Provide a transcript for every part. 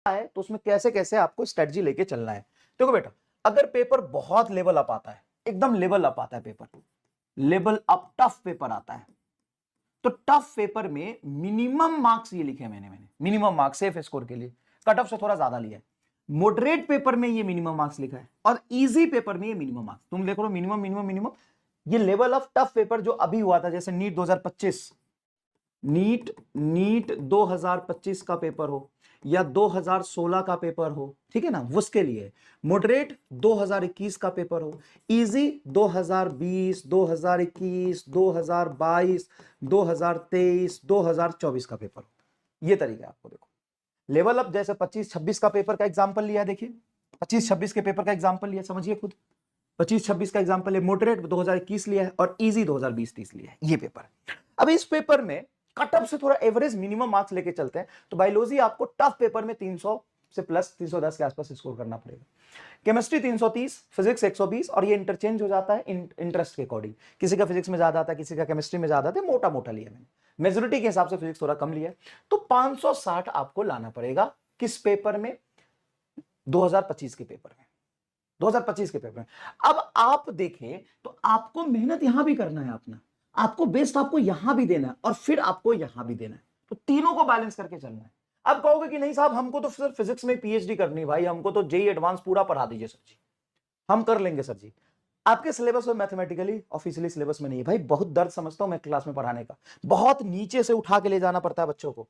है तो उसमें कैसे कैसे आपको स्ट्रेटजी लेके चलना है। देखो बेटा, अगर पेपर बहुत लेवल अप आता है, एकदम लेवल अप आता है paper, level up tough paper आता है, तो टफ पेपर में मिनिमम मार्क्स ये लिखे मैंने मिनिमम मार्क्स सेफ स्कोर के लिए, कट ऑफ से थोड़ा ज्यादा लिया है। मॉडरेट पेपर में ये मिनिमम मार्क्स लिखा है और इजी पेपर में ये मिनिमम मार्क्स, तुम देख लो मिनिमम मिनिमम मिनिमम। ये लेवल ऑफ टफ पेपर जो अभी हुआ था, जैसे नीट 2025, नीट 2025 का पेपर हो या 2016 का पेपर हो, ठीक है ना, उसके लिए मॉडरेट 2021 का पेपर हो, इजी 2020, 2021, 2022, 2023, 2024 का पेपर हो। ये तरीका है आपको। देखो लेवल अप जैसे 25-26 का पेपर का एग्जांपल लिया, देखिए 25-26 के पेपर का एग्जांपल लिया, समझिए खुद, 25-26 का एग्जांपल है, मॉडरेट 2021 लिया है और इजी 2020-30 लिया है, ये पेपर। अब इस पेपर में कट ऑफ से थोड़ा एवरेज मिनिमम मार्क्स लेके चलते हैं, तो बायोलॉजी आपको टफ पेपर में 300 से प्लस 310 के आसपास स्कोर करना पड़ेगा, केमिस्ट्री 330, फिजिक्स 120, और ये इंटरचेंज हो जाता है इंटरेस्ट के अकॉर्डिंग, किसी का फिजिक्स में ज्यादा आता है, किसी का केमिस्ट्री में ज्यादा आता है, मोटा मोटा लिया मैंने, मेजोरिटी के हिसाब से फिजिक्स थोड़ा कम लिया है, तो 560 आपको लाना पड़ेगा किस पेपर में, 2025 के पेपर में, 2025 के पेपर में। अब आप देखें तो आपको मेहनत यहां भी करना है अपना, आपको बेस्ट आपको यहां भी देना है और फिर आपको यहां भी देना है, तो तीनों को बैलेंस करके चलना है। अब कहोगे कि नहीं साहब हमको तो सिर्फ फिजिक्स में पीएचडी करनी है, भाई हमको तो जेई एडवांस पूरा पढ़ा दीजिए सर जी, हम कर लेंगे सर जी। आपके सिलेबस में मैथमेटिकली ऑफिशियली सिलेबस में नहीं है भाई, बहुत दर्द समझता हूं मैं क्लास में पढ़ाने का, बहुत नीचे से उठा के ले जाना पड़ता है बच्चों को,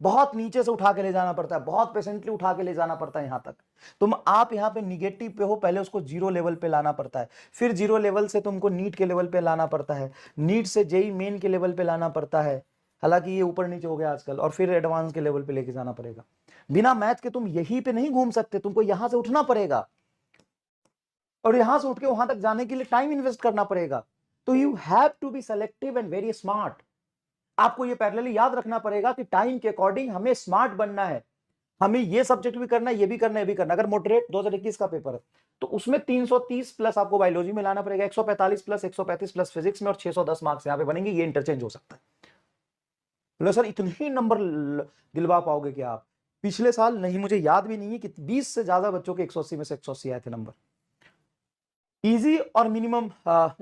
बहुत नीचे से उठा के ले जाना पड़ता है, बहुत पेशेंटली उठा के ले जाना पड़ता है यहां तक। तुम आप यहां पे निगेटिव पे हो, पहले उसको जीरो लेवल पे लाना पड़ता है, फिर जीरो लेवल से तुमको नीट के लेवल पे लाना पड़ता है, नीट से जेई मेन के लेवल पे लाना पड़ता है, हालांकि ये ऊपर नीचे हो गया आजकल, और फिर एडवांस के लेवल पे लेके जाना पड़ेगा। बिना मैथ के तुम यहीं पे नहीं घूम सकते, तुमको यहां से उठना पड़ेगा और यहां से उठ के वहां तक जाने के लिए टाइम इन्वेस्ट करना पड़ेगा। तो you have to be selective and very smart. आपको ये पैरेलली याद रखना पड़ेगा कि टाइम के अकॉर्डिंग हमें स्मार्ट बनना है, हमें ये सब्जेक्ट भी करना है, ये भी करना है, ये भी करना है। अगर मॉडरेट 2021 का पेपर है तो उसमें 330 प्लस आपको बायोलॉजी में लाना पड़ेगा, 145 प्लस 135 प्लस फिजिक्स में, और 610 मार्क्स यहां पे बनेंगे, ये इंटरचेंज हो सकता है। बोले सर इतने ही नंबर दिलवा पाओगे क्या आप? पिछले साल नहीं, मुझे याद भी नहीं है कि 20 से ज्यादा बच्चों के 180 में से 180 आए थे नंबर। इजी और मिनिमम,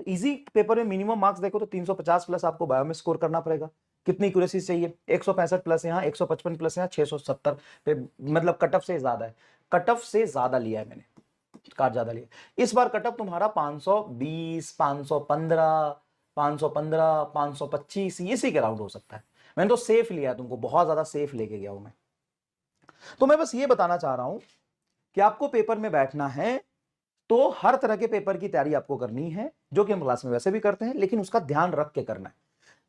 इजी पेपर में मिनिमम मार्क्स देखो तो 350 प्लस आपको बायो में स्कोर करना पड़ेगा। कितनी एक्यूरेसी चाहिए? 165 प्लस यहाँ, 155 प्लस यहाँ, 670 पे, मतलब कट ऑफ से ज्यादा है, कट ऑफ से ज्यादा लिया है मैंने, कार्ड ज्यादा लिया। इस बार कट ऑफ तुम्हारा 520, 515, 515, 525 इसी के राउंड हो सकता है। मैंने तो सेफ लिया है, तुमको बहुत ज्यादा सेफ लेके गया हूं मैं। तो मैं बस ये बताना चाह रहा हूं कि आपको पेपर में बैठना है तो हर तरह के पेपर की तैयारी आपको करनी है, जो कि हम क्लास में वैसे भी करते हैं, लेकिन उसका ध्यान रख के करना है।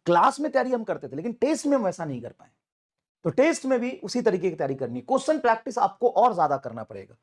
क्लास में तैयारी हम करते थे लेकिन टेस्ट में हम वैसा नहीं कर पाए, तो टेस्ट में भी उसी तरीके की तैयारी करनी, क्वेश्चन प्रैक्टिस आपको और ज्यादा करना पड़ेगा।